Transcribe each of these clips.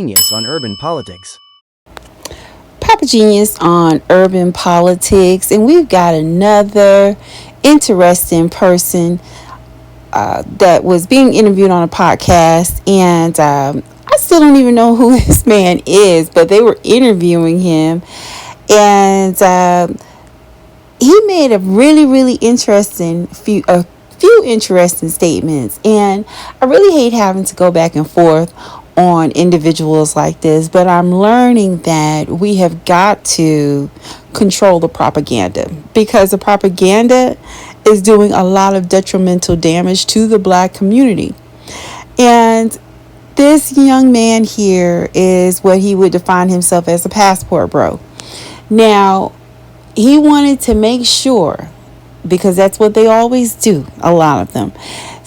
Genius on urban politics. Papa Genius on urban politics, and we've got another interesting person that was being interviewed on a podcast, and I still don't even know who this man is, but they were interviewing him, and he made a really interesting few interesting statements, and I really hate having to go back and forth on individuals like this, but I'm learning that we have got to control the propaganda, because the propaganda is doing a lot of detrimental damage to the black community. And this young man here is what he would define himself as, a passport bro. Now, he wanted to make sure, because that's what they always do, a lot of them.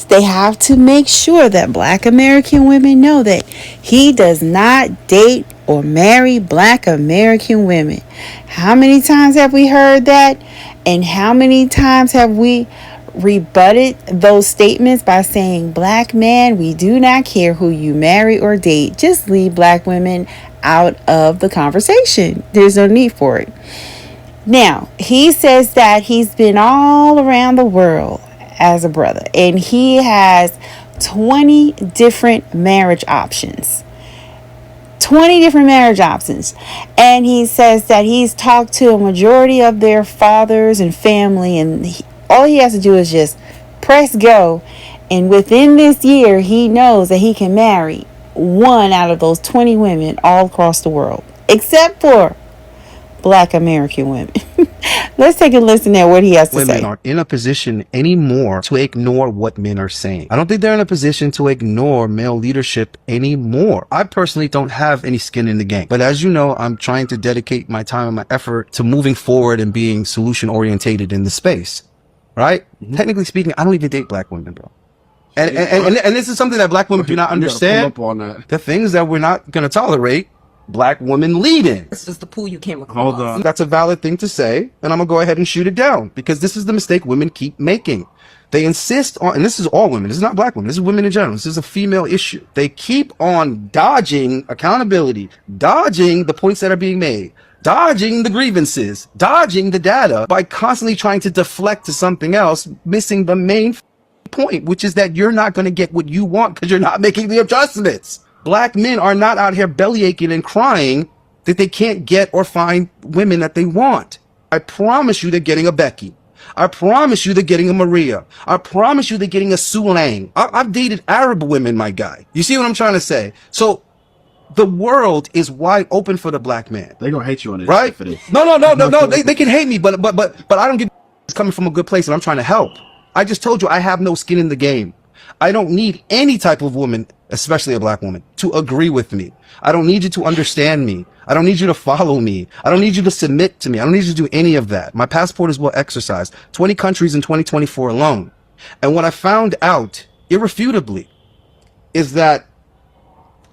They have to make sure that black American women know that he does not date or marry black American women. How many times have we heard that? And how many times have we rebutted those statements by saying, black man, we do not care who you marry or date. Just leave black women out of the conversation. There's no need for it. Now, he says that he's been all around the world as a brother, and he has 20 different marriage options. 20 different marriage options. And he says that he's talked to a majority of their fathers and family, and all he has to do is just press go. And within this year, he knows that he can marry one out of those 20 women all across the world, except for black American women. Let's take a listen at what he has to say. Women aren't in a position anymore to ignore what men are saying. I don't think they're in a position to ignore male leadership anymore. I personally don't have any skin in the game. But as you know, I'm trying to dedicate my time and my effort to moving forward and being solution orientated in the space. Right? Mm-hmm. Technically speaking, I don't even date black women, bro. And this is something that black women do not understand. The things that we're not going to tolerate black women lead in. It's just the pool you can't recall. Hold on. That's a valid thing to say, and I'm gonna go ahead and shoot it down, because this is the mistake women keep making. They insist on, and this is all women, this is not black women, this is women in general, this is a female issue. They keep on dodging accountability, dodging the points that are being made, dodging the grievances, dodging the data by constantly trying to deflect to something else, missing the main point, which is that you're not gonna get what you want because you're not making the adjustments. Black men are not out here belly aching and crying that they can't get or find women that they want. I promise you they're getting a Becky. I promise you they're getting a Maria. I promise you they're getting a Sue Lang. I've dated Arab women, my guy. You see what I'm trying to say? So the world is wide open for the black man. They're gonna hate you on this, right? For this. No. They can hate me, but I don't get it's coming from a good place, and I'm trying to help. I just told you I have no skin in the game. I don't need any type of woman, especially a black woman, to agree with me. I don't need you to understand me. I don't need you to follow me. I don't need you to submit to me. I don't need you to do any of that. My passport is well exercised. 20 countries in 2024 alone. And what I found out irrefutably is that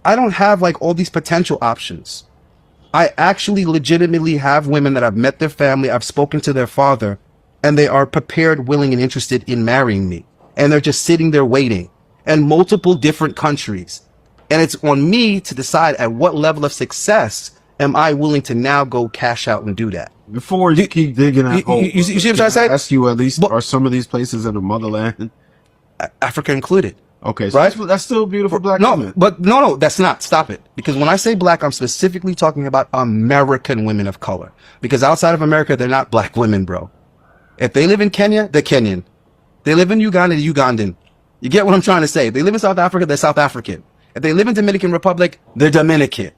I don't have like all these potential options. I actually legitimately have women that I've met their family, I've spoken to their father, and they are prepared, willing, and interested in marrying me. And they're just sitting there waiting, in multiple different countries. And it's on me to decide at what level of success am I willing to now go cash out and do that. Before you keep digging that hole, you see what I'm trying to say? Ask you at least, are some of these places in the motherland? Africa included. Okay, so right? That's still beautiful black women. But no, that's not. Stop it. Because when I say black, I'm specifically talking about American women of color. Because outside of America, they're not black women, bro. If they live in Kenya, they're Kenyan. They live in Uganda, they're Ugandan. You get what I'm trying to say? If they live in South Africa, they're South African. If they live in Dominican Republic, they're Dominican.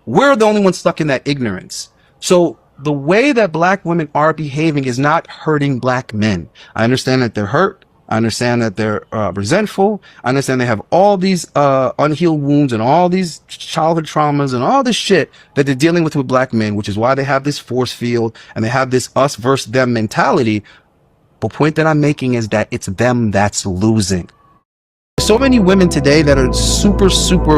We're the only ones stuck in that ignorance. So the way that black women are behaving is not hurting black men. I understand that they're hurt. I understand that they're resentful. I understand they have all these unhealed wounds and all these childhood traumas and all this shit that they're dealing with black men, which is why they have this force field and they have this us versus them mentality. The point that I'm making is that it's them that's losing. So many women today that are super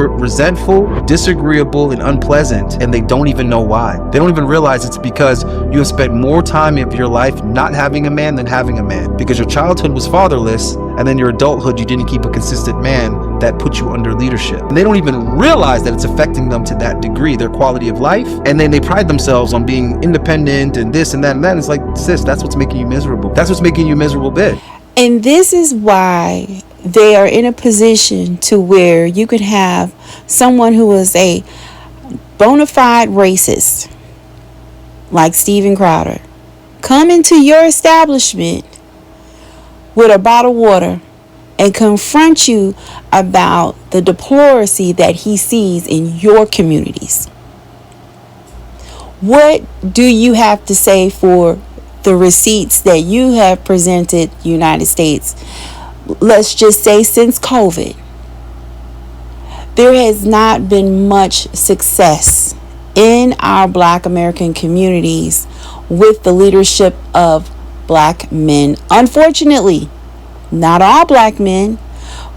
resentful, disagreeable, and unpleasant, and they don't even know why. They don't even realize it's because you have spent more time of your life not having a man than having a man. Because your childhood was fatherless, and then your adulthood, you didn't keep a consistent man that put you under leadership. And they don't even realize that it's affecting them to that degree, their quality of life. And then they pride themselves on being independent and this and that and that. And it's like, sis, that's what's making you miserable. That's what's making you miserable, bitch. And this is why they are in a position to where you could have someone who is a bona fide racist, like Steven Crowder, come into your establishment with a bottle of water and confront you about the deploracy that he sees in your communities. What do you have to say for the receipts that you have presented United States? Let's just say since COVID, there has not been much success in our Black American communities with the leadership of Black men. Unfortunately, not all Black men,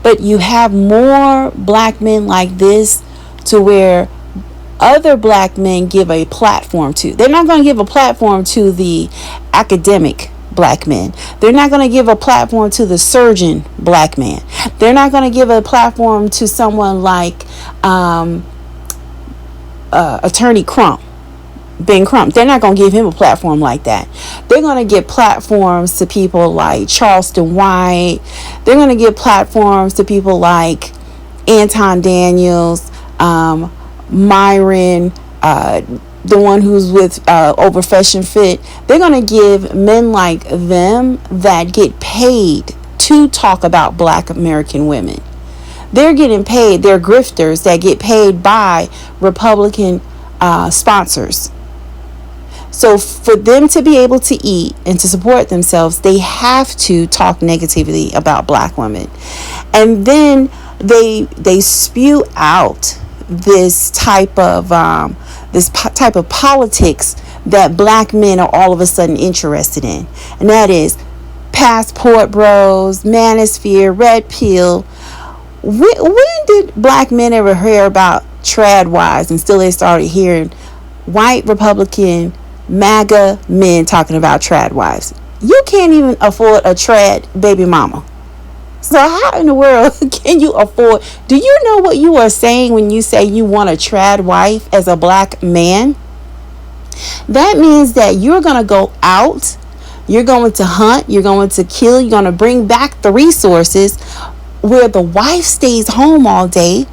but you have more Black men like this to where other Black men give a platform to. They're not going to give a platform to the academic Black men. They're not going to give a platform to the surgeon Black man. They're not going to give a platform to someone like Attorney Crump, Ben Crump. They're not going to give him a platform like that. They're going to give platforms to people like Charleston White. They're going to give platforms to people like Anton Daniels, Myron, the one who's with Over Fashion Fit. They're going to give men like them that get paid to talk about Black American women. They're getting paid. They're grifters that get paid by Republican sponsors. So for them to be able to eat and to support themselves, they have to talk negatively about Black women. And then they spew out this type of politics that Black men are all of a sudden interested in, and that is passport bros, manosphere, red pill. When did Black men ever hear about trad wives until they started hearing white Republican MAGA men talking about trad wives? You can't even afford a trad baby mama. So how in the world can you afford? Do you know what you are saying when you say you want a trad wife as a Black man? That means that you're going to go out, you're going to hunt, you're going to kill, you're going to bring back the resources where the wife stays home all day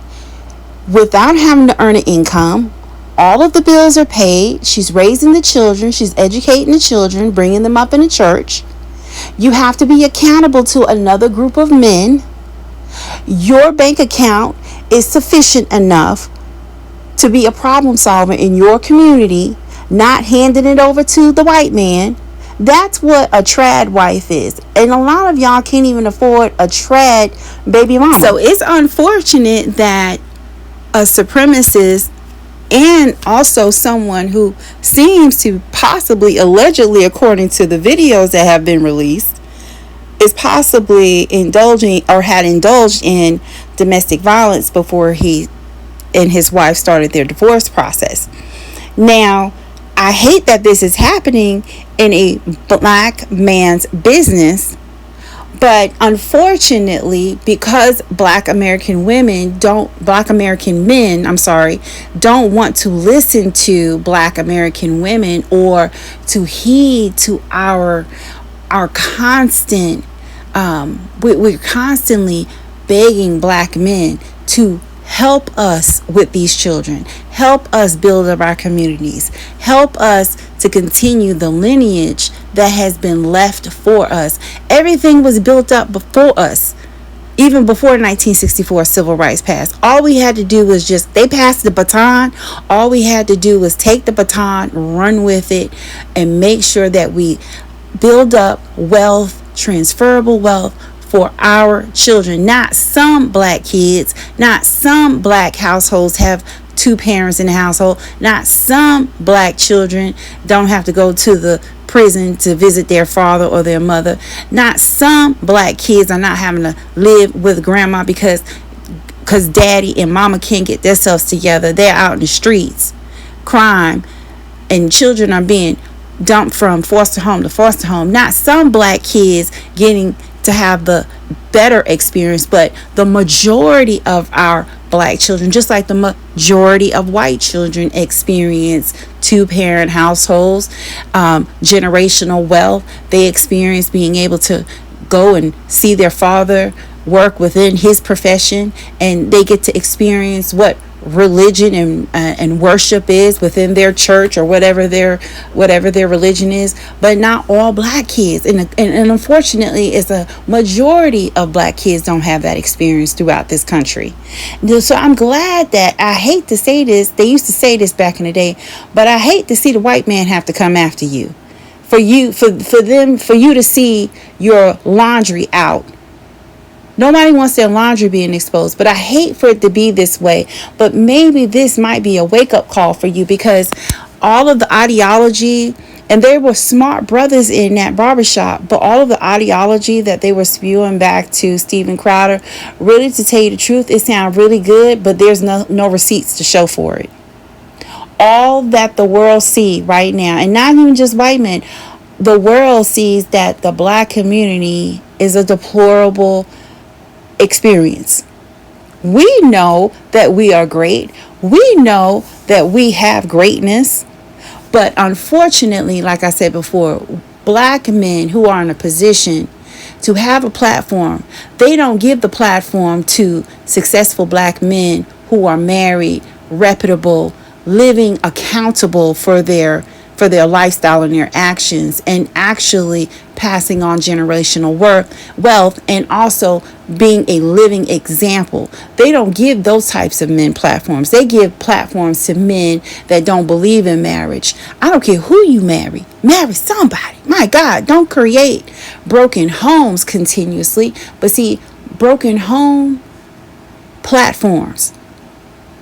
without having to earn an income. All of the bills are paid. She's raising the children. She's educating the children, bringing them up in the church. You have to be accountable to another group of men. Your bank account is sufficient enough to be a problem solver in your community, not handing it over to the white man. That's what a trad wife is. And a lot of y'all can't even afford a trad baby mama. So it's unfortunate that a supremacist and also someone who seems to possibly, allegedly, according to the videos that have been released, is possibly indulging or had indulged in domestic violence before he and his wife started their divorce process. Now, I hate that this is happening in a Black man's business, but unfortunately, because Black American men don't want to listen to Black American women or to heed to our constant, we're constantly begging Black men to help us with these children, help us build up our communities, help us to continue the lineage that has been left for us. Everything was built up before us, even before 1964 civil rights passed. All we had to do was they passed the baton. All we had to do was take the baton, run with it, and make sure that we build up wealth, transferable wealth, for our children. Not some Black kids, not some Black households have two parents in the household, not some Black children don't have to go to the prison to visit their father or their mother, not some Black kids are not having to live with grandma because daddy and mama can't get themselves together. They're out in the streets, crime, and children are being dumped from foster home to foster home. Not some Black kids getting to have the better experience, but the majority of our black children, just like the majority of white children, experience two-parent households, generational wealth. They experience being able to go and see their father work within his profession, and they get to experience what religion and worship is within their church or whatever their religion is. But not all black kids, and unfortunately it's a majority of black kids don't have that experience throughout this country. So I'm glad that, I hate to say this, they used to say this back in the day, but I hate to see the white man have to come after you for you to see your laundry out. Nobody wants their laundry being exposed, but I hate for it to be this way. But maybe this might be a wake-up call for you, because all of the ideology, and there were smart brothers in that barbershop, but all of the ideology that they were spewing back to Steven Crowder, really, to tell you the truth, it sounded really good, but there's no receipts to show for it. All that the world see right now, and not even just white men, the world sees that the black community is a deplorable experience. We know that we are great. We know that we have greatness. But unfortunately, like I said before, black men who are in a position to have a platform, they don't give the platform to successful black men who are married, reputable, living accountable for their lifestyle and their actions, and actually passing on generational wealth, and also being a living example. They don't give those types of men platforms. They give platforms to men that don't believe in marriage. I don't care who you marry somebody. My God, don't create broken homes continuously. But see, broken home platforms,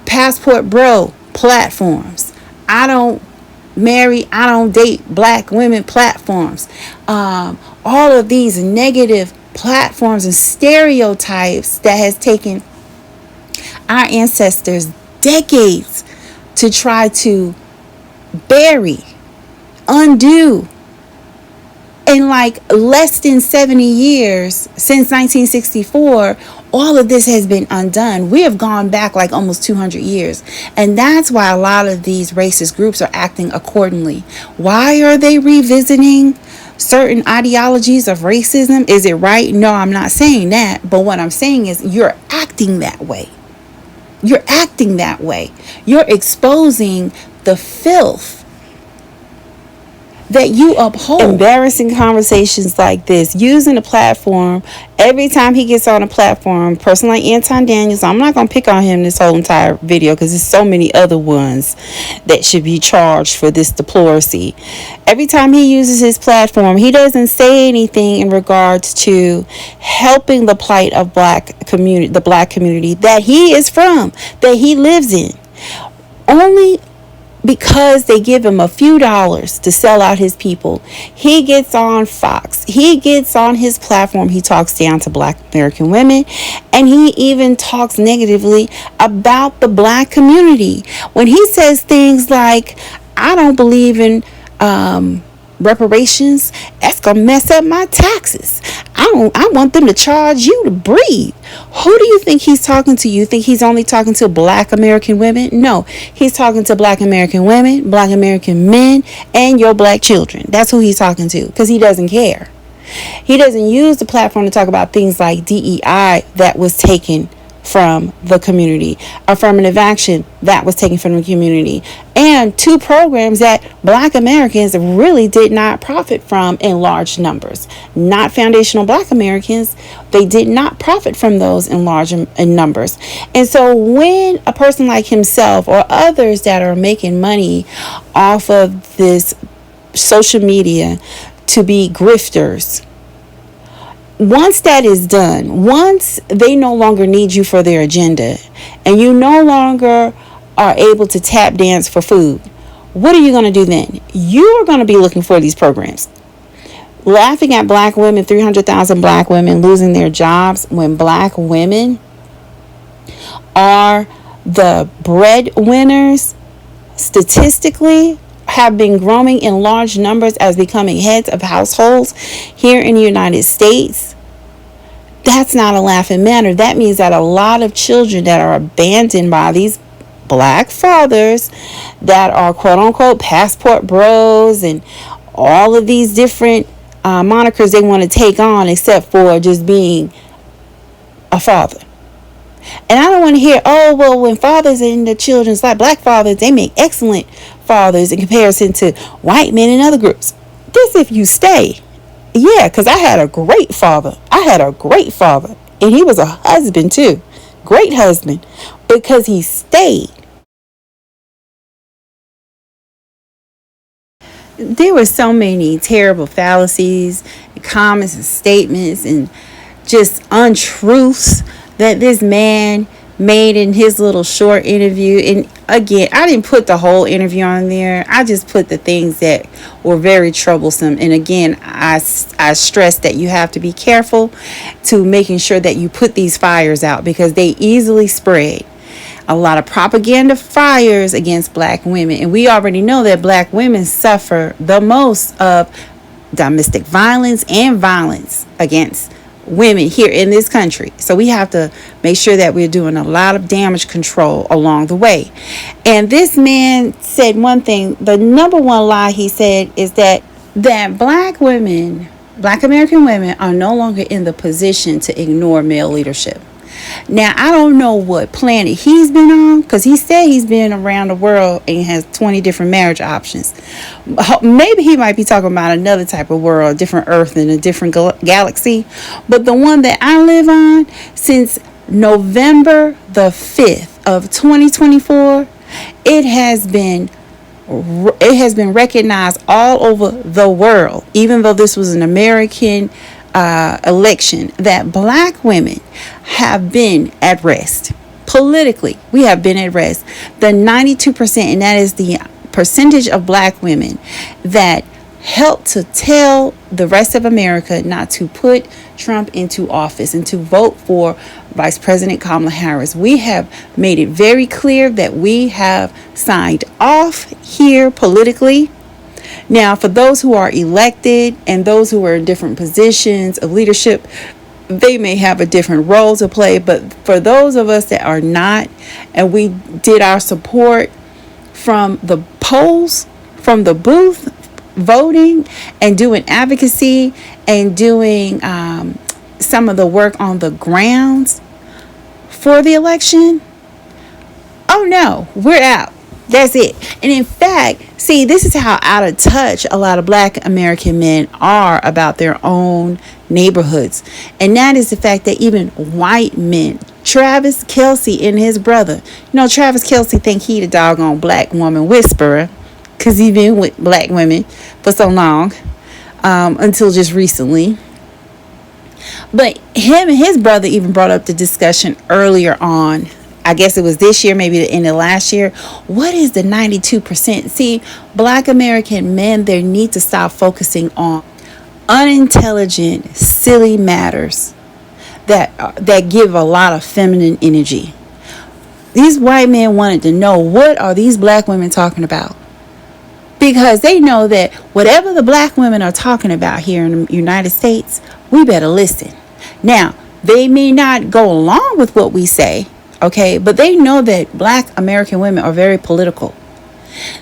passport bro platforms, I don't date black women platforms, all of these negative platforms and stereotypes that has taken our ancestors decades to try to bury, undo. In like less than 70 years, since 1964, all of this has been undone. We have gone back like almost 200 years. And that's why a lot of these racist groups are acting accordingly. Why are they revisiting certain ideologies of racism? Is it right? No, I'm not saying that. But what I'm saying is, you're acting that way. You're acting that way. You're exposing the filth that you uphold. Embarrassing conversations like this, using the platform. Every time he gets on a platform, a person like Anton Daniels, I'm not going to pick on him this whole entire video, because there's so many other ones that should be charged for this deploracy. Every time he uses his platform, he doesn't say anything in regards to helping the plight of the black community that he is from, that he lives in. Only because they give him a few dollars to sell out his people, he gets on Fox. He gets on his platform. He talks down to black American women, and he even talks negatively about the black community. When he says things like, I don't believe in reparations, that's gonna mess up my taxes. I want them to charge you to breathe. Who do you think he's talking to? You think he's only talking to black American women? No, he's talking to black American women, black American men, and your black children. That's who he's talking to, because he doesn't care. He doesn't use the platform to talk about things like DEI that was taken from the community, affirmative action that was taken from the community, and two programs that black Americans really did not profit from in large numbers. Not foundational black Americans, they did not profit from those in large numbers. And so when a person like himself or others that are making money off of this social media to be grifters, once that is done, once they no longer need you for their agenda, and you no longer are able to tap dance for food, what are you going to do then? You are going to be looking for these programs. Laughing at black women, 300,000 black women losing their jobs, when black women are the breadwinners, statistically have been growing in large numbers as becoming heads of households here in the United States. That's not a laughing matter. That means that a lot of children that are abandoned by these black fathers that are quote unquote passport bros and all of these different monikers they want to take on, except for just being a father. And I don't want to hear, oh, well, when fathers in the children's life, black fathers, they make excellent fathers in comparison to white men in other groups. This if you stay. Yeah, because I had a great father. And he was a husband too. Great husband. Because he stayed. There were so many terrible fallacies, and comments, and statements, and just untruths that this man made in his little short interview. And again, I didn't put the whole interview on there. I just put the things that were very troublesome. And again, I stress that you have to be careful to making sure that you put these fires out, because they easily spread. A lot of propaganda fires against black women. And we already know that black women suffer the most of domestic violence and violence against women here in this country. So we have to make sure that we're doing a lot of damage control along the way. And this man said one thing. The number one lie he said is that black women, black American women, are no longer in the position to ignore male leadership. Now, I don't know what planet he's been on, because he said he's been around the world and has 20 different marriage options. Maybe he might be talking about another type of world, a different Earth in a different galaxy. But the one that I live on, since November the 5th of 2024, it has been recognized all over the world, even though this was an American election, that black women have been at rest. Politically, we have been at rest. The 92%, and that is the percentage of black women that helped to tell the rest of America not to put Trump into office and to vote for Vice President Kamala Harris. We have made it very clear that we have signed off here politically. Now, for those who are elected and those who are in different positions of leadership, they may have a different role to play. But for those of us that are not, and we did our support from the polls, from the booth, voting and doing advocacy and doing some of the work on the grounds for the election, oh no, we're out. That's it. And in fact, see, this is how out of touch a lot of black American men are about their own neighborhoods. And that is the fact that even white men, Travis Kelce and his brother, Travis Kelce think he the doggone black woman whisperer, because he's been with black women for so long, until just recently. But him and his brother even brought up the discussion earlier on, I guess it was this year, maybe the end of last year. What is the 92%? See, black American men, they need to stop focusing on unintelligent, silly matters that give a lot of feminine energy. These white men wanted to know, what are these black women talking about? Because they know that whatever the black women are talking about here in the United States, we better listen. Now, they may not go along with what we say, okay, but they know that black American women are very political.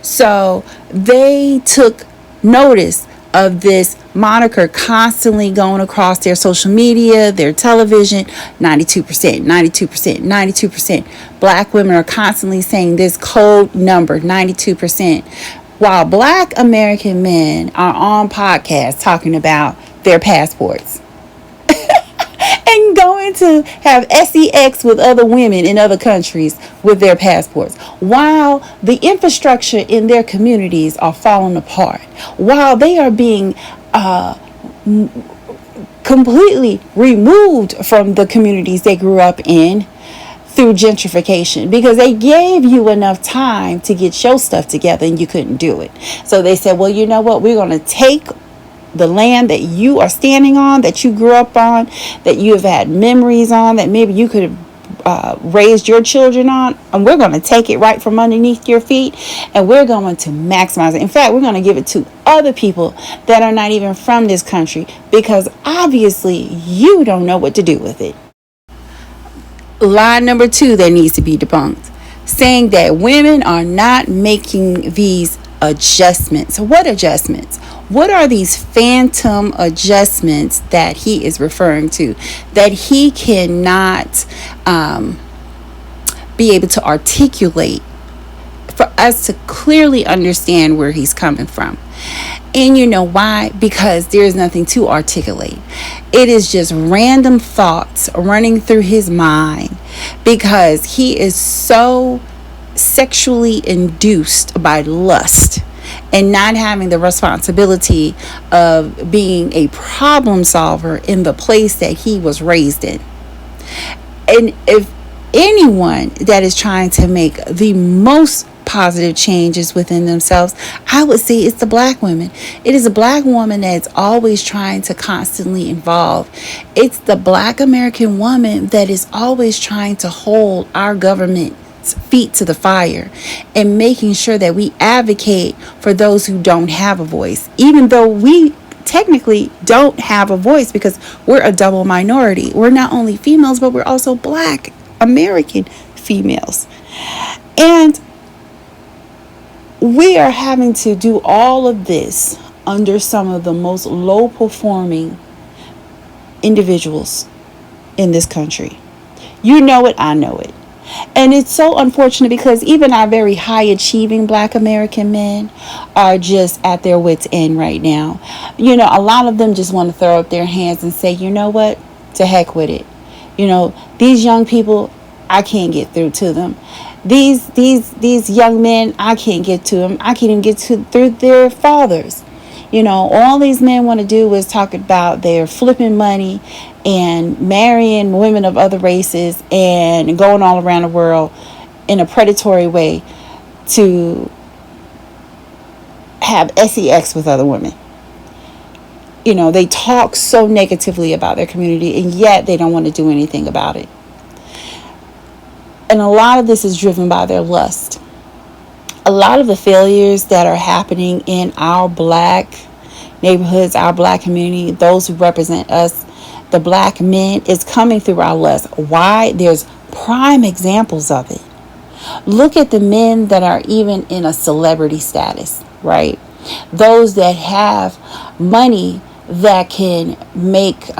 So they took notice of this moniker constantly going across their social media, their television. 92%, 92%, 92%. Black women are constantly saying this code number, 92%. While black American men are on podcasts talking about their passports and going to have sex with other women in other countries with their passports, while the infrastructure in their communities are falling apart, while they are being completely removed from the communities they grew up in through gentrification, because they gave you enough time to get your stuff together and you couldn't do it. So they said, well, you know what, we're going to take the land that you are standing on, that you grew up on, that you have had memories on, that maybe you could have raised your children on, and we're going to take it right from underneath your feet, and we're going to maximize it. In fact, we're going to give it to other people that are not even from this country, because obviously you don't know what to do with it. Lie number 2 that needs to be debunked, saying that women are not making these adjustments. What adjustments? What are these phantom adjustments that he is referring to, that he cannot be able to articulate for us to clearly understand where he's coming from? And you know why? Because there's nothing to articulate. It is just random thoughts running through his mind, because he is so sexually induced by lust and not having the responsibility of being a problem solver in the place that he was raised in. And if anyone that is trying to make the most positive changes within themselves, I would say it's the black women. It is a black woman that's always trying to constantly evolve. It's the black American woman that is always trying to hold our government's feet to the fire and making sure that we advocate for those who don't have a voice, even though we technically don't have a voice, because we're a double minority. We're not only females, but we're also black American females. And we are having to do all of this under some of the most low performing individuals in this country. You know it, I know it. And it's so unfortunate, because even our very high achieving black American men are just at their wits' end right now. You know, a lot of them just want to throw up their hands and say, you know what, to heck with it. You know, these young people, I can't get through to them. These young men, I can't get to them. I can't even get through their fathers. You know, all these men want to do is talk about their flipping money and marrying women of other races and going all around the world in a predatory way to have sex with other women. You know, they talk so negatively about their community, and yet they don't want to do anything about it. And a lot of this is driven by their lust. A lot of the failures that are happening in our black neighborhoods, our black community, those who represent us, the black men, is coming through our lust. Why? There's prime examples of it. Look at the men that are even in a celebrity status, right? Those that have money that can make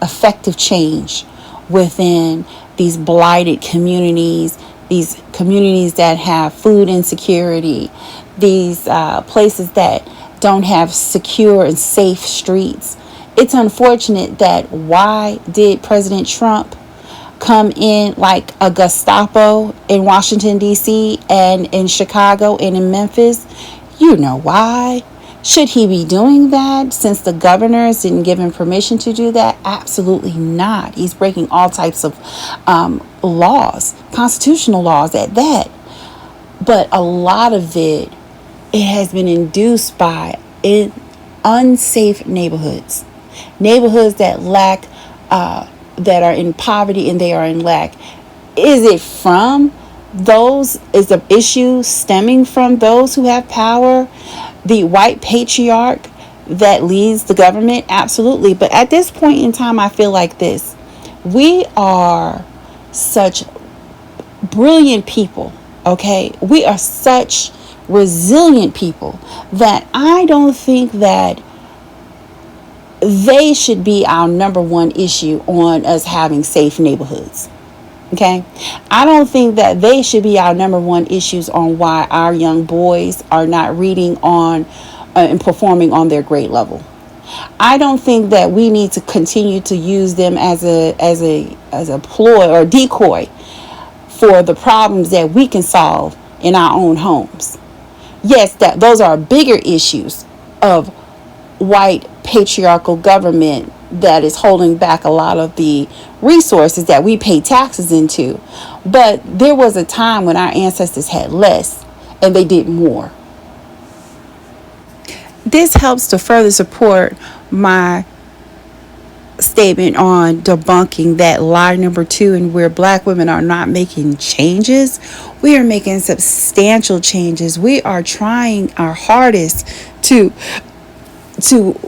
effective change within these blighted communities, these communities that have food insecurity, these places that don't have secure and safe streets. It's unfortunate that why did President Trump come in like a Gestapo in Washington, D.C. and in Chicago and in Memphis? You know why. Should he be doing that since the governors didn't give him permission to do that? Absolutely not. He's breaking all types of laws, constitutional laws at that. But a lot of it has been induced by unsafe neighborhoods that lack, that are in poverty and they are in lack. Is it from those? Is the issue stemming from those who have power? The white patriarch that leads the government? Absolutely. But at this point in time, I feel like this. We are such brilliant people, okay? We are such resilient people that I don't think that they should be our number one issue on us having safe neighborhoods. Okay, I don't think that they should be our number one issues on why our young boys are not reading on and performing on their grade level. I don't think that we need to continue to use them as a ploy or decoy for the problems that we can solve in our own homes. Yes, that those are bigger issues of white patriarchal government that is holding back a lot of the resources that we pay taxes into. But there was a time when our ancestors had less and they did more. This helps to further support my statement on debunking that lie number 2, and where black women are not making changes. We are making substantial changes. We are trying our hardest to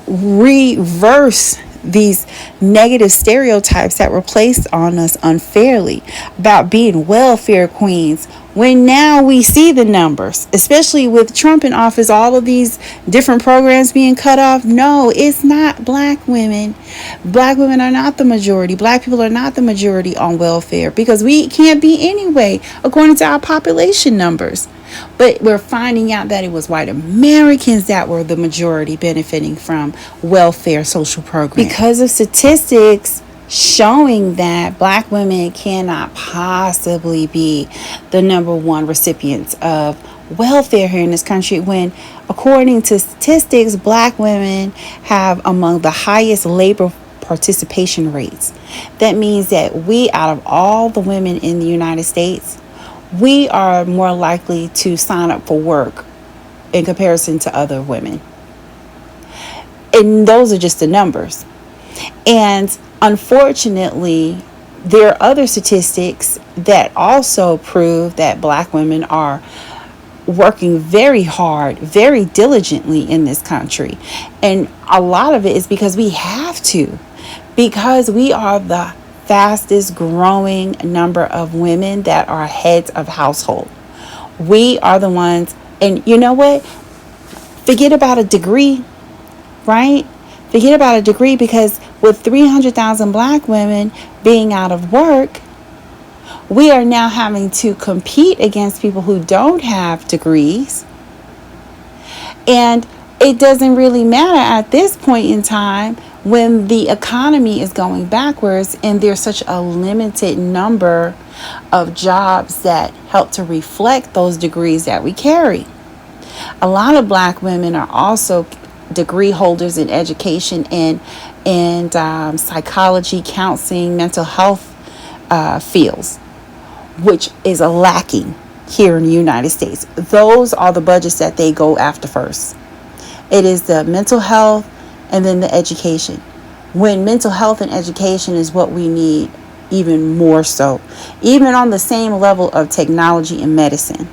reverse these negative stereotypes that were placed on us unfairly about being welfare queens, when now we see the numbers, especially with Trump in office, all of these different programs being cut off. No, it's not black women. Black women are not the majority. Black people are not the majority on welfare, because we can't be anyway, according to our population numbers. But we're finding out that it was white Americans that were the majority benefiting from welfare social programs, because of statistics showing that black women cannot possibly be the number one recipients of welfare here in this country, when according to statistics, black women have among the highest labor participation rates. That means that we, out of all the women in the United States, we are more likely to sign up for work in comparison to other women. And those are just the numbers. And unfortunately, there are other statistics that also prove that black women are working very hard, very diligently in this country. And a lot of it is because we have to, because we are the fastest growing number of women that are heads of household. We are the ones, and you know what? Forget about a degree, right? Forget about a degree, because with 300,000 black women being out of work, we are now having to compete against people who don't have degrees. And it doesn't really matter at this point in time, when the economy is going backwards and there's such a limited number of jobs that help to reflect those degrees that we carry. A lot of black women are also degree holders in education and psychology, counseling, mental health fields, which is a lacking here in the United States. Those are the budgets that they go after first. It is the mental health and then the education. When mental health and education is what we need even more so, even on the same level of technology and medicine.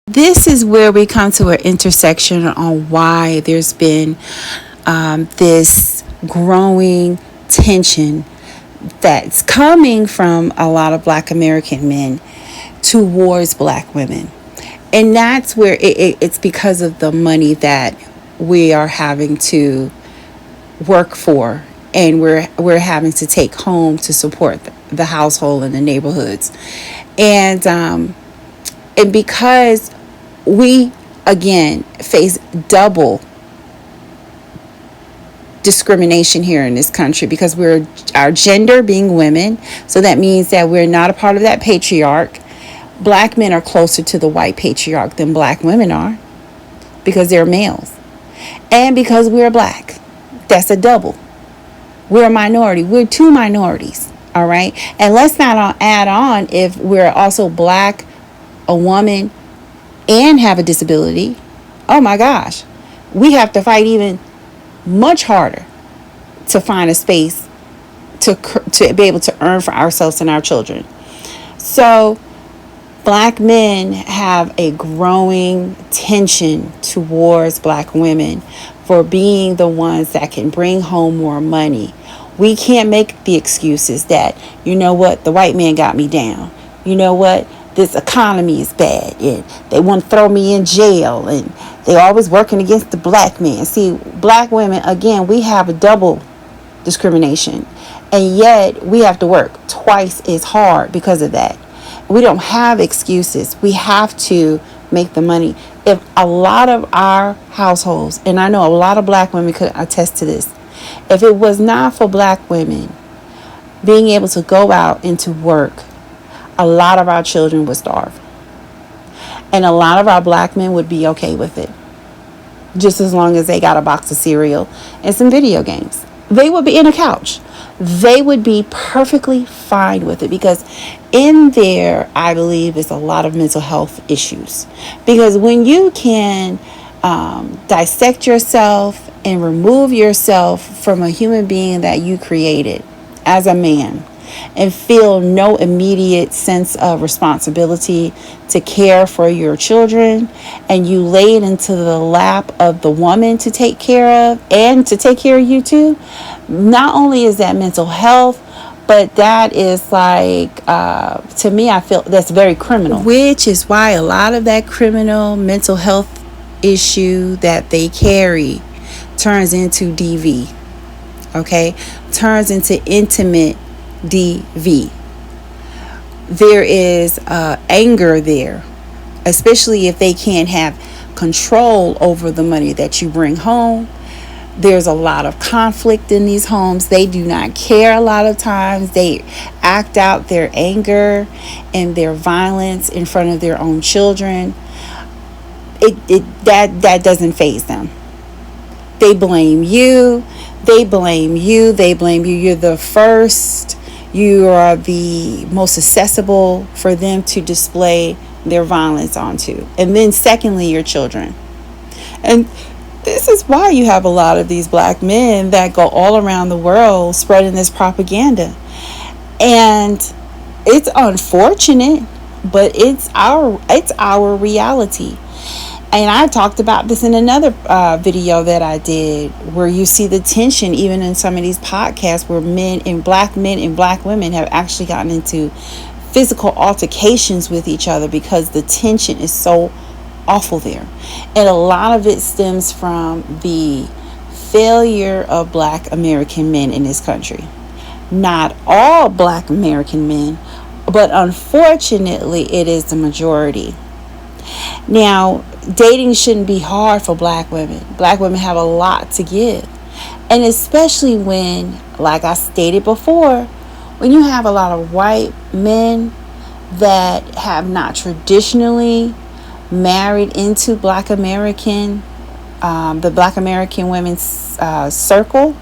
This is where we come to an intersection on why there's been this growing tension that's coming from a lot of black American men towards black women. And that's where it's because of the money that we are having to work for, and we're having to take home to support the household and the neighborhoods. And because we, again, face double discrimination here in this country, because we're our gender being women, so that means that we're not a part of that patriarch. Black men are closer to the white patriarch than black women are, because they're males. And because we're black, that's a double. We're a minority. We're two minorities, all right? And let's not add on if we're also black, a woman, and have a disability. Oh my gosh. We have to fight even much harder to find a space to be able to earn for ourselves and our children. So black men have a growing tension towards black women for being the ones that can bring home more money. We can't make the excuses that, you know what, the white man got me down. You know what, this economy is bad, and they want to throw me in jail, and they're always working against the black man. See, black women, again, we have a double discrimination, and yet we have to work twice as hard because of that. We don't have excuses. We have to make the money. If a lot of our households, and I know a lot of black women could attest to this, if it was not for black women being able to go out into work, a lot of our children would starve. And a lot of our black men would be okay with it, just as long as they got a box of cereal and some video games. They would be in a couch. They would be perfectly fine with it, because in there, I believe, is a lot of mental health issues. Because when you can dissect yourself and remove yourself from a human being that you created as a man, and feel no immediate sense of responsibility to care for your children, and you lay it into the lap of the woman to take care of and to take care of you too, not only is that mental health, but that is like, to me, I feel that's very criminal. Which is why a lot of that criminal mental health issue that they carry turns into DV. Okay? Turns into intimate DV. There is anger there, especially if they can't have control over the money that you bring home. There's a lot of conflict in these homes. They do not care a lot of times. They act out their anger and their violence in front of their own children. That doesn't faze them. They blame you. They blame you. They blame you. You're the first. You are the most accessible for them to display their violence onto. And then secondly, your children. And this is why you have a lot of these black men that go all around the world spreading this propaganda. And it's unfortunate, but it's our reality. And I talked about this in another video that I did, where you see the tension even in some of these podcasts where men and black women have actually gotten into physical altercations with each other because the tension is so awful there. And a lot of it stems from the failure of black American men in this country. Not all black American men, but unfortunately it is the majority. Now, dating shouldn't be hard for black women. Black women have a lot to give. And especially when, like I stated before, when you have a lot of white men that have not traditionally married into black American, the black American women's circle,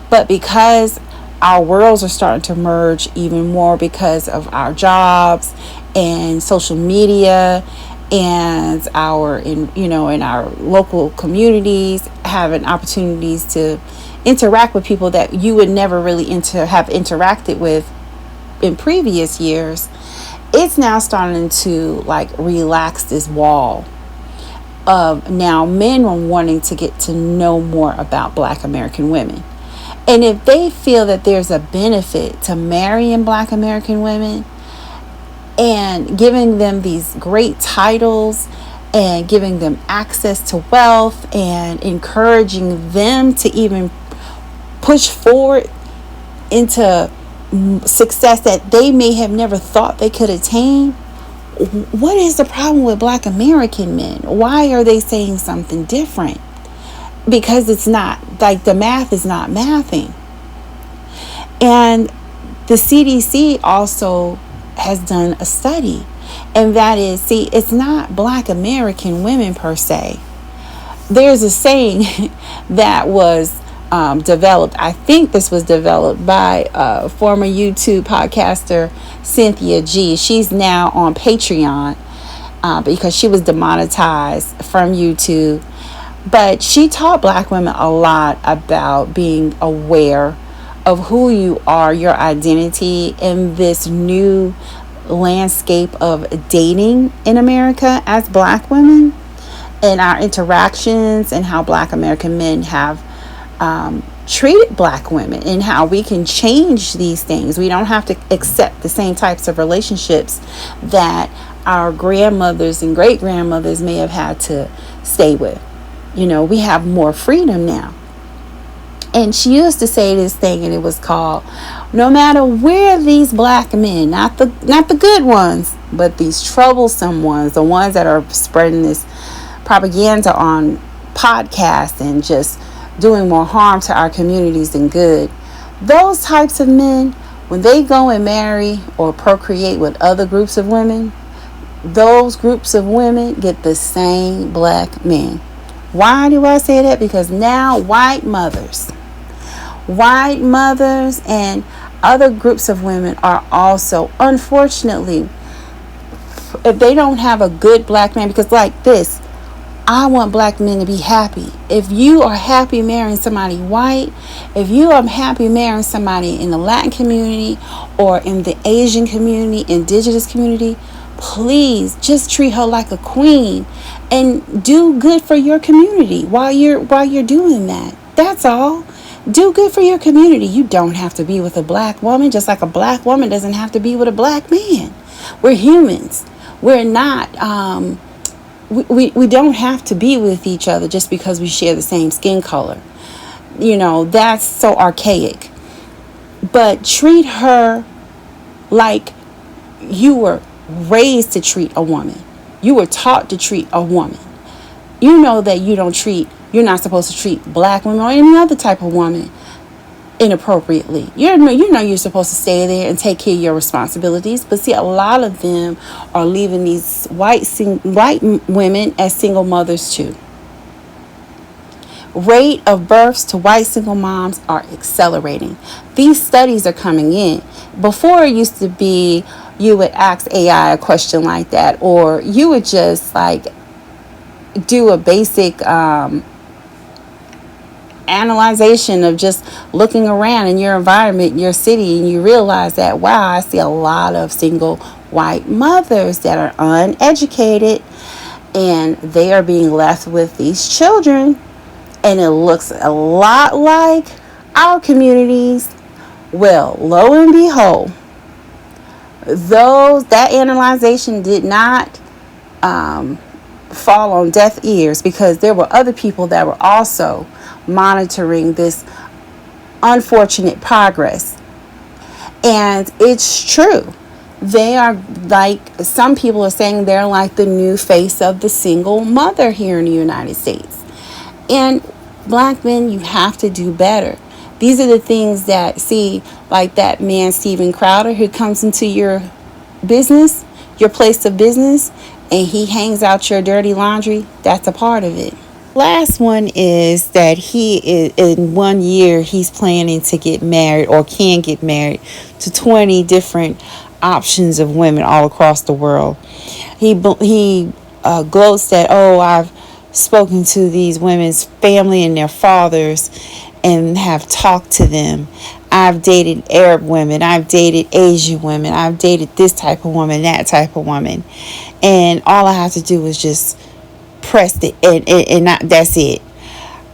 but because our worlds are starting to merge even more because of our jobs and social media and in our local communities, having opportunities to interact with people that you would never really have interacted with in previous years, it's now starting to like relax this wall of now men are wanting to get to know more about black American women. And if they feel that there's a benefit to marrying black American women and giving them these great titles and giving them access to wealth and encouraging them to even push forward into success that they may have never thought they could attain, what is the problem with black American men? Why are they saying something different? Because it's not, like, the math is not mathing. And the CDC also has done a study, and that is, see, it's not black American women per se. There's a saying that was developed, I think this was developed by former YouTube podcaster Cynthia G. She's now on Patreon because she was demonetized from YouTube. But she taught black women a lot about being aware of who you are, your identity in this new landscape of dating in America as black women, and our interactions and how black American men have treated black women, and how we can change these things. We don't have to accept the same types of relationships that our grandmothers and great grandmothers may have had to stay with. You know, we have more freedom now. And she used to say this thing, and it was called, no matter where these black men, not the good ones, but these troublesome ones, the ones that are spreading this propaganda on podcasts and just doing more harm to our communities than good, those types of men, when they go and marry or procreate with other groups of women, those groups of women get the same black men. Why do I say that? Because now white mothers and other groups of women are also, unfortunately, if they don't have a good black man, because like this, I want black men to be happy. If you are happy marrying somebody white, if you are happy marrying somebody in the Latin community or in the Asian community, indigenous community, please just treat her like a queen and do good for your community while you're doing that. That's all. Do good for your community. You don't have to be with a black woman, just like a black woman doesn't have to be with a black man. We're humans. We're not we don't have to be with each other just because we share the same skin color. That's so archaic. But treat her like you were raised to treat a woman. You were taught to treat a woman. You know that you're not supposed to treat black women or any other type of woman inappropriately. You know you're supposed to stay there and take care of your responsibilities. But see, a lot of them are leaving these white women as single mothers too. Rate of births to white single moms are accelerating. These studies are coming in. Before, it used to be you would ask AI a question like that, or you would just like do a basic analyzation of just looking around in your environment, your city, and you realize that, wow, I see a lot of single white mothers that are uneducated and they are being left with these children, and it looks a lot like our communities. Well, lo and behold, that analyzation did not fall on deaf ears, because there were other people that were also monitoring this unfortunate progress. And it's true. They are like, some people are saying they're like the new face of the single mother here in the United States. And black men, you have to do better. These are the things that, see, like that man, Steven Crowder, who comes into your business, your place of business, and he hangs out your dirty laundry. That's a part of it. Last one is that he is, in 1 year, he's planning to get married or can get married to 20 different options of women all across the world. He gloats that, I've spoken to these women's family and their fathers and have talked to them. I've dated Arab women. I've dated Asian women. I've dated this type of woman, that type of woman. And all I have to do is just press it and not, that's it.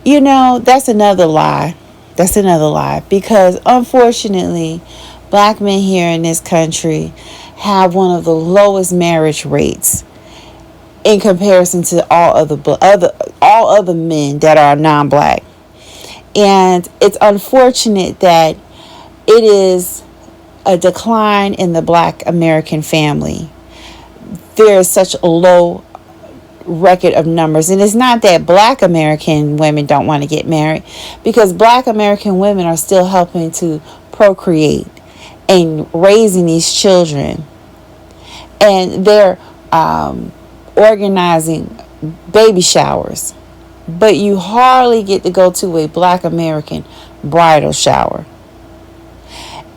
That's another lie. That's another lie. Because unfortunately, black men here in this country have one of the lowest marriage rates in comparison to all other men that are non-black. And it's unfortunate that it is a decline in the black American family. There is such a low record of numbers. And it's not that black American women don't want to get married, because black American women are still helping to procreate and raising these children. And they're organizing baby showers. But you hardly get to go to a black American bridal shower.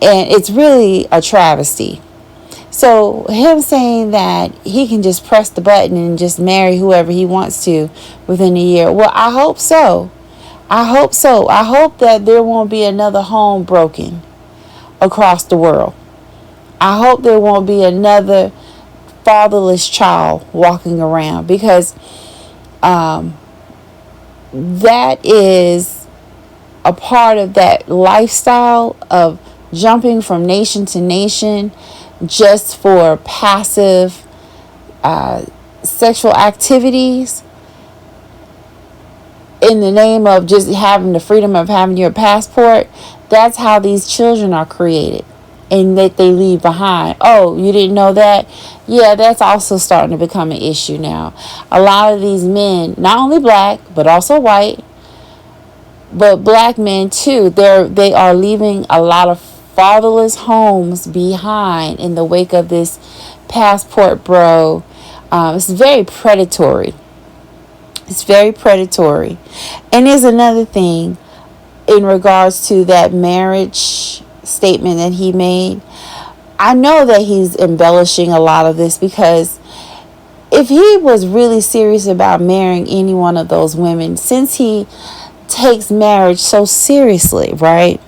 And it's really a travesty. So him saying that he can just press the button and just marry whoever he wants to within a year. Well, I hope so. I hope so. I hope that there won't be another home broken across the world. I hope there won't be another fatherless child walking around, because that is a part of that lifestyle of jumping from nation to nation just for passive sexual activities in the name of just having the freedom of having your passport. That's how these children are created and that they leave behind. Oh, you didn't know that? Yeah, that's also starting to become an issue now. A lot of these men, not only black, but also white, but black men too, they are leaving a lot of fatherless homes behind in the wake of this passport bro. It's very predatory. It's very predatory. And there's another thing in regards to that marriage statement that he made. I know that he's embellishing a lot of this, because if he was really serious about marrying any one of those women, since he takes marriage so seriously, right?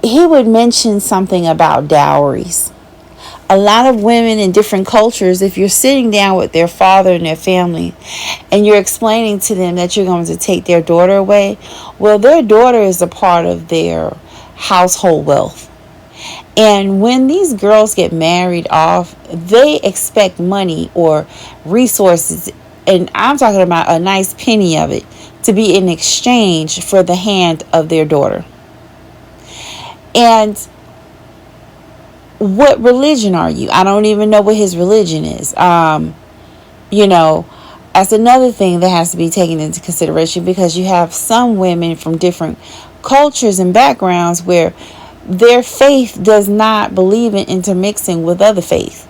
He would mention something about dowries. A lot of women in different cultures, if you're sitting down with their father and their family and you're explaining to them that you're going to take their daughter away, well, their daughter is a part of their household wealth. And when these girls get married off, they expect money or resources, and I'm talking about a nice penny of it, to be in exchange for the hand of their daughter. And what religion are you? I don't even know what his religion is. You know, that's another thing that has to be taken into consideration, because you have some women from different cultures and backgrounds where their faith does not believe in intermixing with other faith.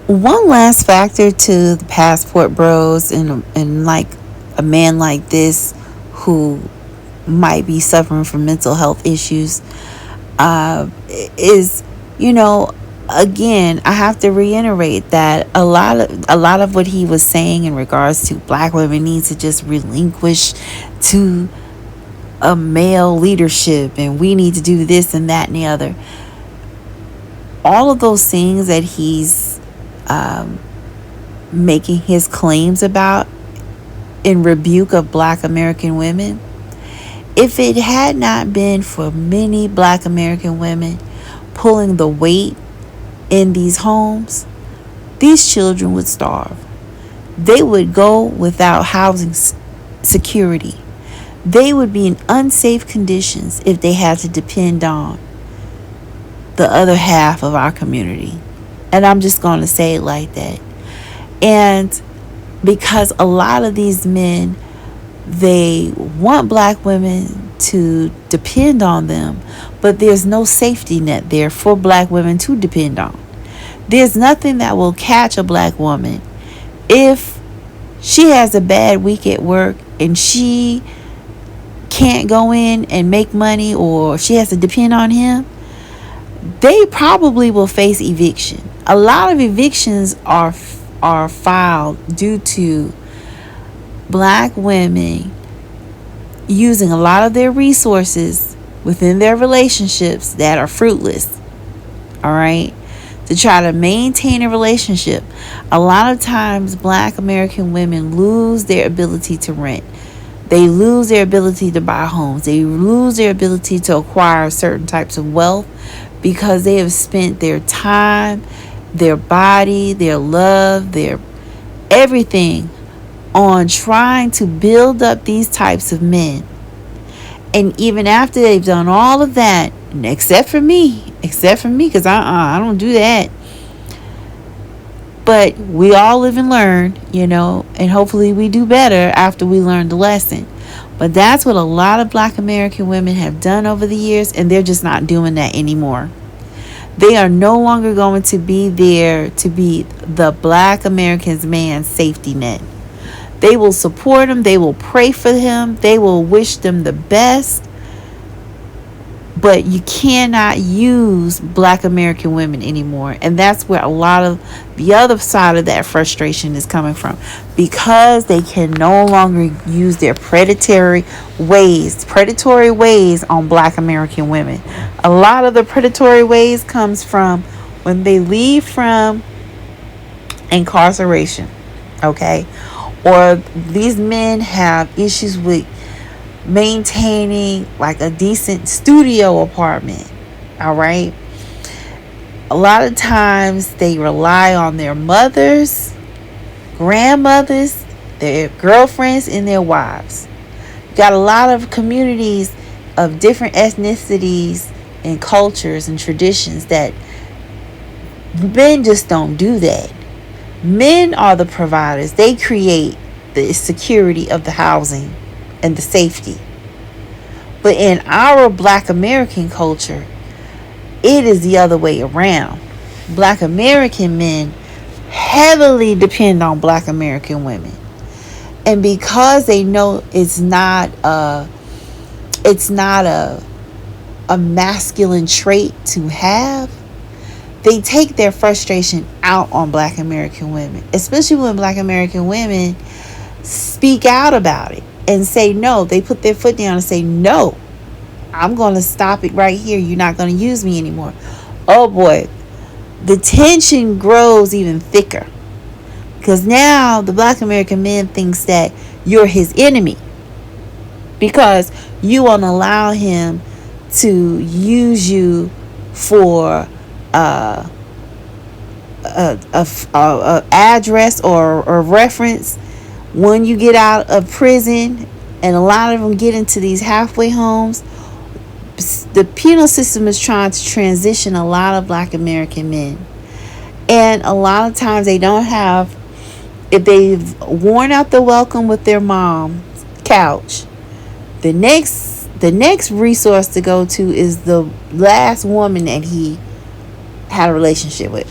One last factor to the passport bros and like a man like this who might be suffering from mental health issues is, you know, again, I have to reiterate that a lot of what he was saying in regards to black women need to just relinquish to a male leadership, and we need to do this and that and the other. All of those things that he's making his claims about in rebuke of black American women, if it had not been for many black American women pulling the weight in these homes, these children would starve. They would go without housing security. They would be in unsafe conditions if they had to depend on the other half of our community. And I'm just going to say it like that. And because a lot of these men, they want black women to depend on them, but there's no safety net there for black women to depend on. There's nothing that will catch a black woman if she has a bad week at work and she can't go in and make money, or she has to depend on him. They probably will face eviction. A lot of evictions are filed due to black women using a lot of their resources within their relationships that are fruitless, all right, to try to maintain a relationship. A lot of times black American women lose their ability to rent. They lose their ability to buy homes. They lose their ability to acquire certain types of wealth because they have spent their time, their body, their love, their everything on trying to build up these types of men. And even after they've done all of that, except for me, because I don't do that. But we all live and learn, you know, and hopefully we do better after we learn the lesson. But that's what a lot of black American women have done over the years, and they're just not doing that anymore. They are no longer going to be there to be the black American's man's safety net. They will support him. They will pray for him. They will wish them the best. But you cannot use black American women anymore. And that's where a lot of the other side of that frustration is coming from. Because they can no longer use their predatory ways on black American women. A lot of the predatory ways comes from when they leave from incarceration. Okay? Or these men have issues with maintaining like a decent studio apartment. All right. A lot of times they rely on their mothers, grandmothers, their girlfriends, and their wives. Got a lot of communities of different ethnicities and cultures and traditions that men just don't do that. Men are the providers. They create the security of the housing and the safety. But in our black American culture, it is the other way around. Black American men heavily depend on black American women. And because they know it's not a a masculine trait to have, they take their frustration out on Black American women, especially when Black American women speak out about it and say no. They put their foot down and say, no, I'm going to stop it right here. You're not going to use me anymore. Oh boy, the tension grows even thicker, because now the Black American man thinks that you're his enemy because you won't allow him to use you for a address or reference when you get out of prison. And a lot of them get into these halfway homes. The penal system is trying to transition a lot of Black American men, and a lot of times they don't have, if they've worn out the welcome with their mom's couch, the next resource to go to is the last woman that he had a relationship with.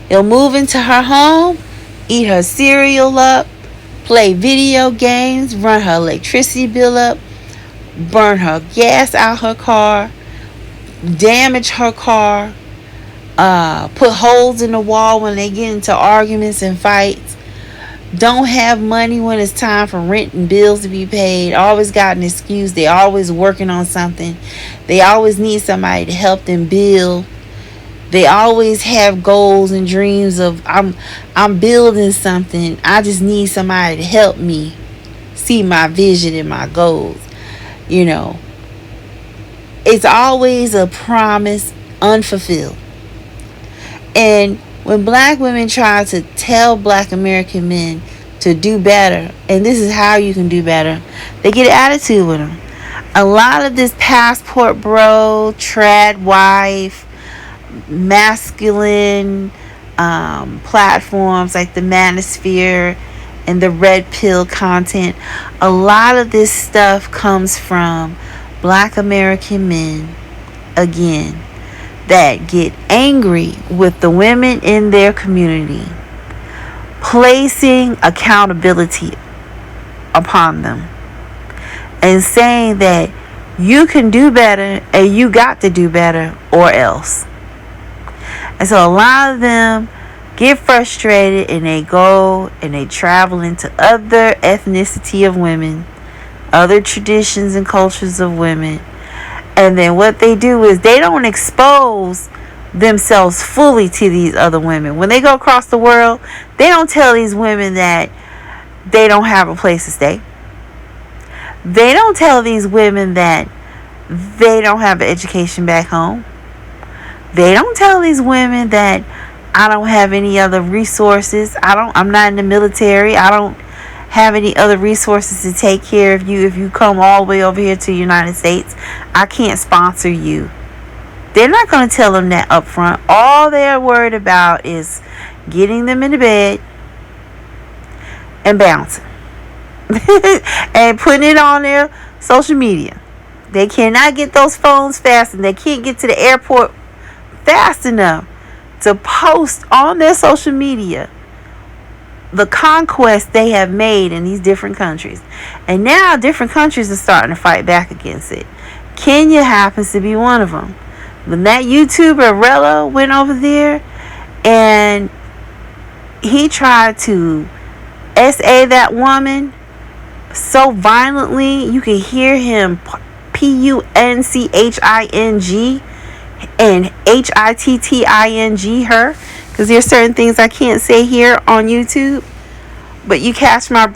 He'll move into her home, eat her cereal up, play video games, run her electricity bill up, burn her gas out her car, damage her car, put holes in the wall when they get into arguments and fights, don't have money when it's time for rent and bills to be paid, always got an excuse, they always working on something, they always need somebody to help them build, they always have goals and dreams of I'm building something, I just need somebody to help me see my vision and my goals. You know, it's always a promise unfulfilled. And when Black women try to tell Black American men to do better, and this is how you can do better, they get an attitude with them. A lot of this passport bro, trad wife, masculine platforms like the Manosphere and the red pill content, a lot of this stuff comes from Black American men, again, that get angry with the women in their community, placing accountability upon them and saying that you can do better and you got to do better or else. And so a lot of them get frustrated and they go and they travel into other ethnicity of women, other traditions and cultures of women. And then what they do is they don't expose themselves fully to these other women. When they go across the world, they don't tell these women that they don't have a place to stay. They don't tell these women that they don't have an education back home. They don't tell these women that I don't have any other resources. I'm not in the military. I don't have any other resources to take care of you if you come all the way over here to the United States. I can't sponsor you. They're not going to tell them that up front. All they're worried about is getting them into bed and bouncing and putting it on their social media. They cannot get those phones fast, and they can't get to the airport fast enough to post on their social media the conquest they have made in these different countries. And now different countries are starting to fight back against it. Kenya happens to be one of them. When that YouTuber Rella went over there and he tried to SA that woman so violently, you could hear him PUNCHING and HITTING her, because there's certain things I can't say here on YouTube, but you catch my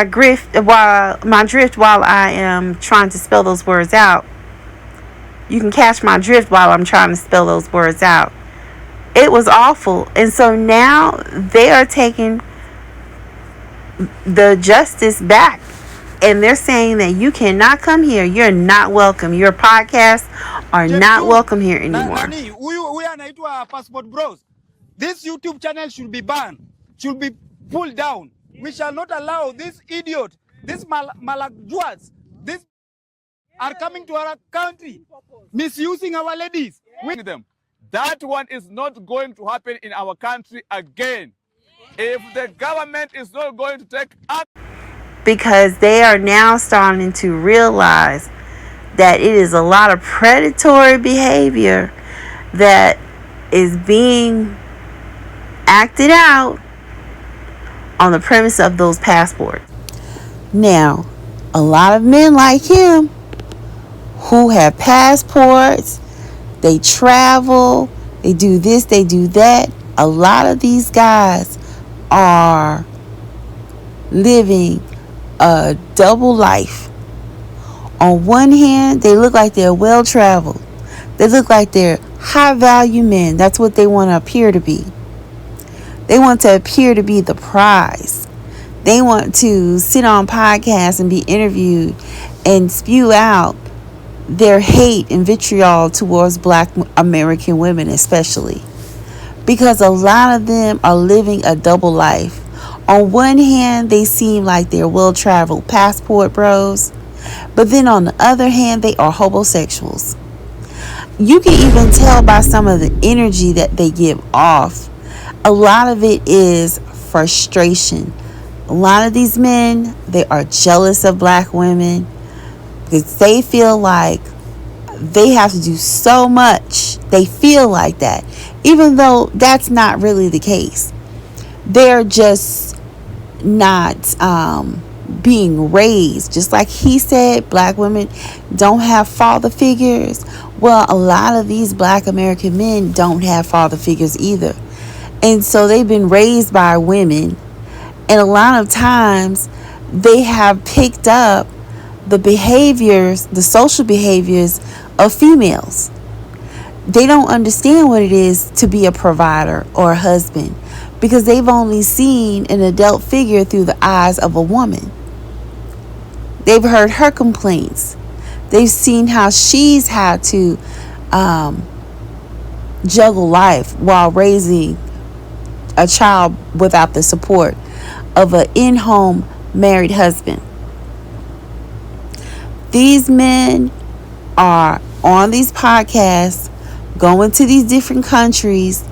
drift while I am trying to spell those words out. You can catch my drift while I'm trying to spell those words out. It was awful. And so now they are taking the justice back, and they're saying that you cannot come here. You're not welcome. Your podcasts are not welcome here anymore. Passport Bros. This YouTube channel should be banned, should be pulled down. We shall not allow this idiot, this malagjuas, this are coming to our country, misusing our ladies. With them. That one is not going to happen in our country again. If the government is not going to take action. Because they are now starting to realize that it is a lot of predatory behavior that is being acted out on the premise of those passports. Now, a lot of men like him who have passports, they travel, they do this, they do that. A lot of these guys are living a double life. On one hand, they look like they're well traveled. They look like they're high value men. That's what they want to appear to be. They want to appear to be the prize. They want to sit on podcasts and be interviewed and spew out their hate and vitriol towards Black American women, especially because a lot of them are living a double life. On one hand, they seem like they're well-traveled passport bros, but then on the other hand, they are homosexuals. You can even tell by some of the energy that they give off. A lot of it is frustration. A lot of these men, they are jealous of Black women because they feel like they have to do so much. They feel like that, even though that's not really the case. They're just not being raised. Just like he said, Black women don't have father figures. Well, a lot of these Black American men don't have father figures either. And so they've been raised by women. And a lot of times they have picked up the behaviors, the social behaviors of females. They don't understand what it is to be a provider or a husband because they've only seen an adult figure through the eyes of a woman. They've heard her complaints. They've seen how she's had to juggle life while raising a child without the support of an in-home married husband. These men are on these podcasts, going to these different countries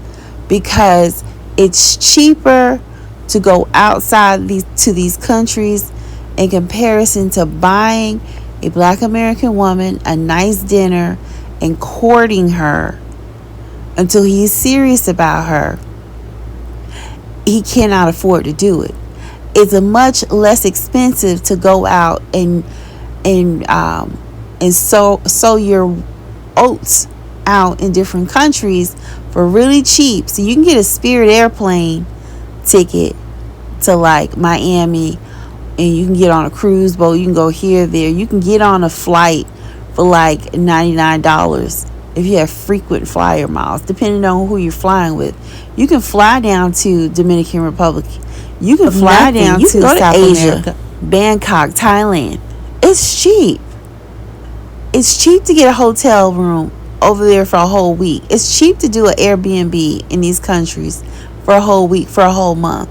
because it's cheaper to go outside these countries in comparison to buying a Black American woman a nice dinner and courting her until he's serious about her. He cannot afford to do it. It's a much less expensive to go out and sow your oats out in different countries for really cheap. So you can get a Spirit airplane ticket to like Miami, and you can get on a cruise boat. You can go here, there. You can get on a flight for like $99 if you have frequent flyer miles, depending on who you're flying with. You can fly down to Dominican Republic. You can fly down to South Asia, Bangkok, Thailand. It's cheap. It's cheap to get a hotel room over there for a whole week. It's cheap to do an Airbnb in these countries for a whole week, for a whole month.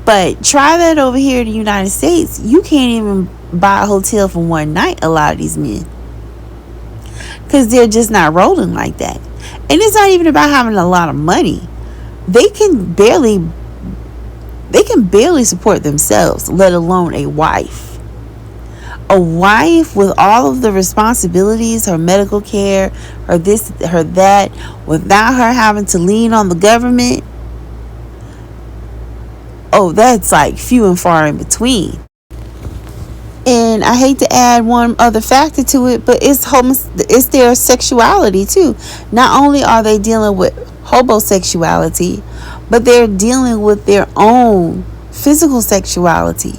But try that over here in the United States. You can't even buy a hotel for one night, a lot of these men. Because they're just not rolling like that. And it's not even about having a lot of money. They can barely support themselves, let alone a wife. A wife with all of the responsibilities, her medical care, her this, her that, without her having to lean on the government. Oh, that's like few and far in between. And I hate to add one other factor to it, but it's their sexuality too. Not only are they dealing with homosexuality, but they're dealing with their own physical sexuality.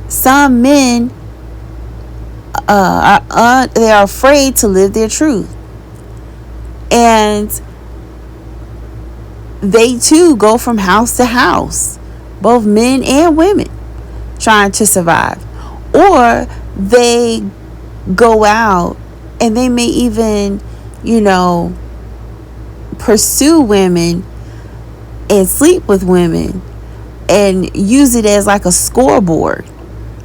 Some men they are afraid to live their truth, and they too go from house to house, both men and women, trying to survive. Or they go out and they may even, pursue women and sleep with women and use it as like a scoreboard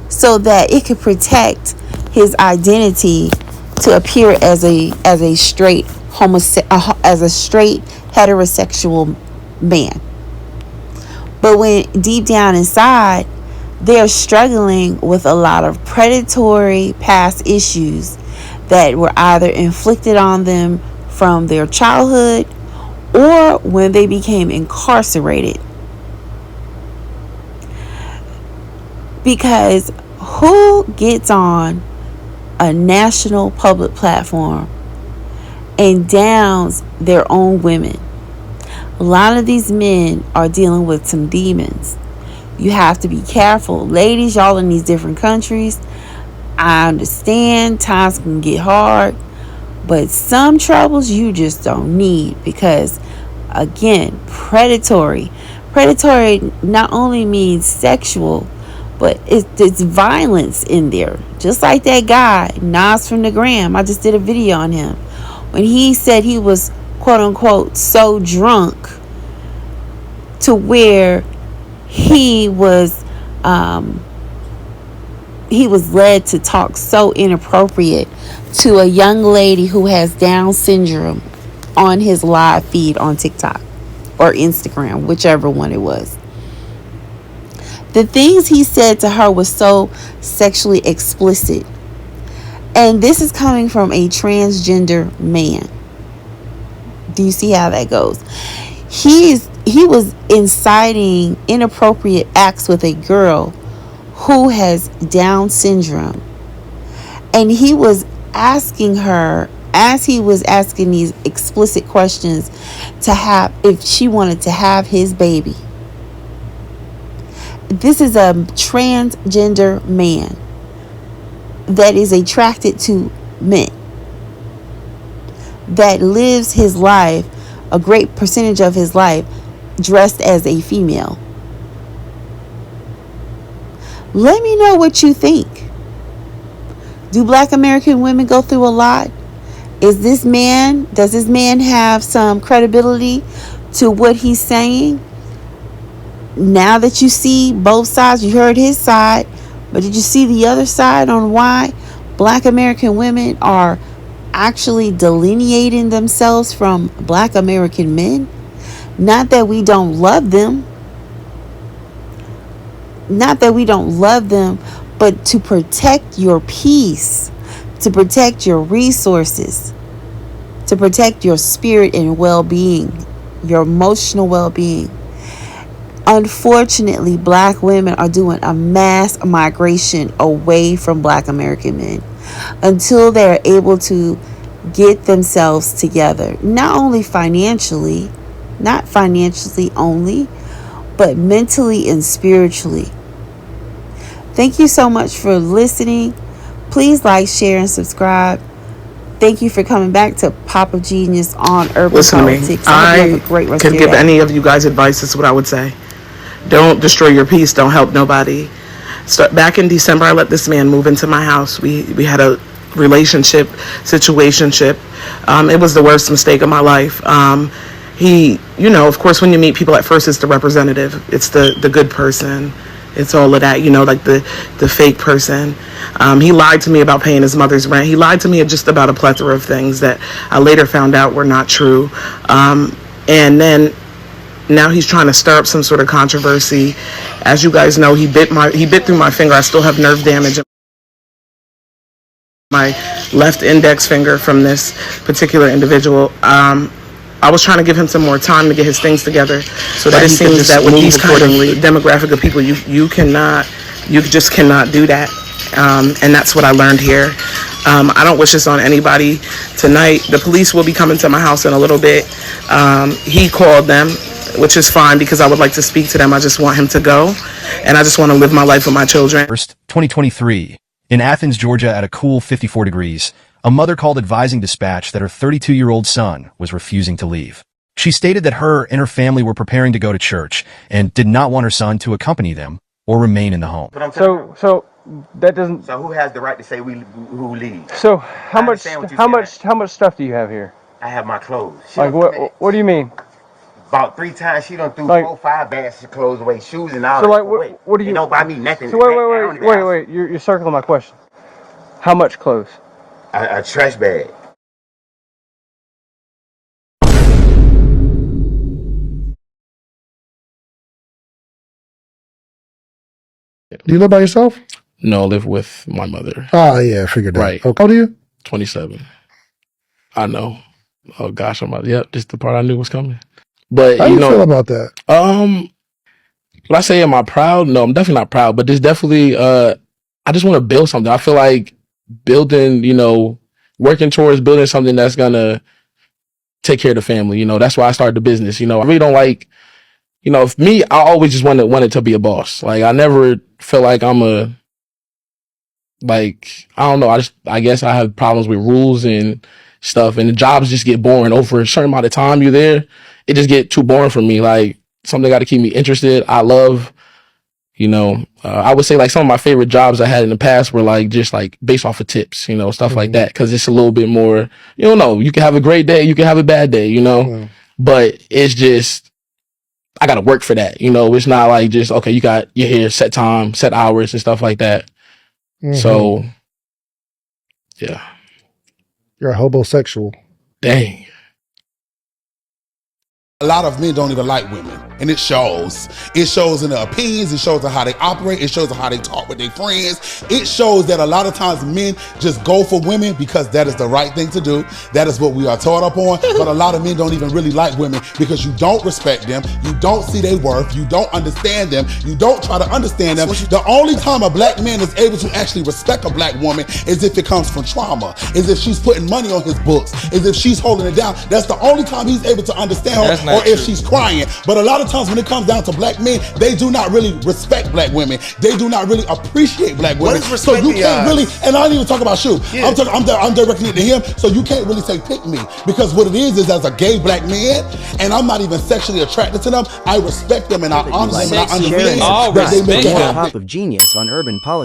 so that it could protect his identity to appear as a straight heterosexual man. But when deep down inside, they're struggling with a lot of predatory past issues that were either inflicted on them from their childhood or when they became incarcerated. Because who gets on a national public platform and downs their own women? A lot of these men are dealing with some demons. You have to be careful. Ladies, y'all in these different countries, I understand times can get hard, but some troubles you just don't need because, again, predatory. Predatory not only means sexual, but it's violence in there. Just like that guy, Nas from the Gram. I just did a video on him. When he said he was, quote unquote, so drunk to where he was led to talk so inappropriate to a young lady who has Down syndrome on his live feed on TikTok or Instagram, whichever one it was. The things he said to her was so sexually explicit. And this is coming from a transgender man. Do you see how that goes? He was inciting inappropriate acts with a girl who has Down syndrome. And he was asking her, as he was asking these explicit questions, to have, if she wanted to have his baby. This is a transgender man that is attracted to men, that lives his life, a great percentage of his life, dressed as a female. Let me know what you think. Do Black American women go through a lot? Does this man have some credibility to what he's saying? Now that you see both sides, you heard his side, but did you see the other side on why Black American women are actually delineating themselves from Black American men? Not that we don't love them. Not that we don't love them, but to protect your peace, to protect your resources, to protect your spirit and well-being, your emotional well-being. Unfortunately, Black women are doing a mass migration away from Black American men until they're able to get themselves together. Not only financially, not financially only, but mentally and spiritually. Thank you so much for listening. Please like, share, and subscribe. Thank you for coming back to Papa Genius on Urban Politics. I hope you have a great rest of your day. Can give any of you guys advice. This is what I would say. Don't destroy your peace. Don't help nobody. Back in December, I let this man move into my house. We had a relationship, situationship. It was the worst mistake of my life. He, of course, when you meet people at first, it's the representative. It's the good person. It's all of that, like the fake person. He lied to me about paying his mother's rent. He lied to me just about a plethora of things that I later found out were not true. And then now he's trying to stir up some sort of controversy. As you guys know, he bit through my finger. I still have nerve damage in my left index finger from this particular individual. I was trying to give him some more time to get his things together, so that it seems that with these kind of demographic of people, you just cannot do that. And that's what I learned here. I don't wish this on anybody. Tonight, the police will be coming to my house in a little bit. He called them, which is fine because I would like to speak to them. I just want him to go, and I just want to live my life with my children. 2023, in Athens, Georgia, at a cool 54 degrees, a mother called advising dispatch that her 32-year-old son was refusing to leave. She stated that her and her family were preparing to go to church and did not want her son to accompany them or remain in the home. So that doesn't. So who has the right to say who leaves? So how much stuff do you have here? I have my clothes. Like what do you mean? About 3 times she done threw like, 4, 5 bags of clothes away, shoes and all. So that. like what do you? They don't buy me nothing. So wait. You're circling my question. How much clothes? A trash bag. Do you live by yourself? No, I live with my mother. Oh, yeah, I figured that. Right. Oh, how old are you? 27. I know. Oh gosh, yep, just the part I knew was coming. But How do you feel about that? When I say am I proud? No, I'm definitely not proud, but there's definitely I just want to build something. I feel like building, working towards building something that's gonna take care of the family. That's why I started the business. I really don't like, for me, I always just wanted to be a boss. Like I never feel like I'm I don't know. I guess I have problems with rules and stuff, and the jobs just get boring over a certain amount of time you're there. It just get too boring for me. Like something got to keep me interested. I love, I would say like some of my favorite jobs I had in the past were just based off of tips, stuff like that. Cause it's a little bit more, you can have a great day, you can have a bad day, but it's just, I got to work for that. It's not like just, okay, you're here, set time, set hours and stuff like that. So, yeah. You're a homosexual. Dang. A lot of men don't even like women, and it shows. It shows in their opinions, it shows in how they operate, it shows in how they talk with their friends. It shows that a lot of times men just go for women because that is the right thing to do. That is what we are taught up on. But a lot of men don't even really like women because you don't respect them, you don't see their worth, you don't understand them, you don't try to understand them. The only time a black man is able to actually respect a black woman is if it comes from trauma, is if she's putting money on his books, is if she's holding it down. That's the only time he's able to understand her. Or if she's crying. But a lot of times when it comes down to black men, they do not really respect black women. They do not really appreciate black women. So you can't really, and I don't even talk about you. Yeah. I'm directing it to him, so you can't really say pick me. Because what it is as a gay black man, and I'm not even sexually attracted to them, I respect them and I honor them and I understand that they make it happen. Hip Hop of Genius on Urban Politics.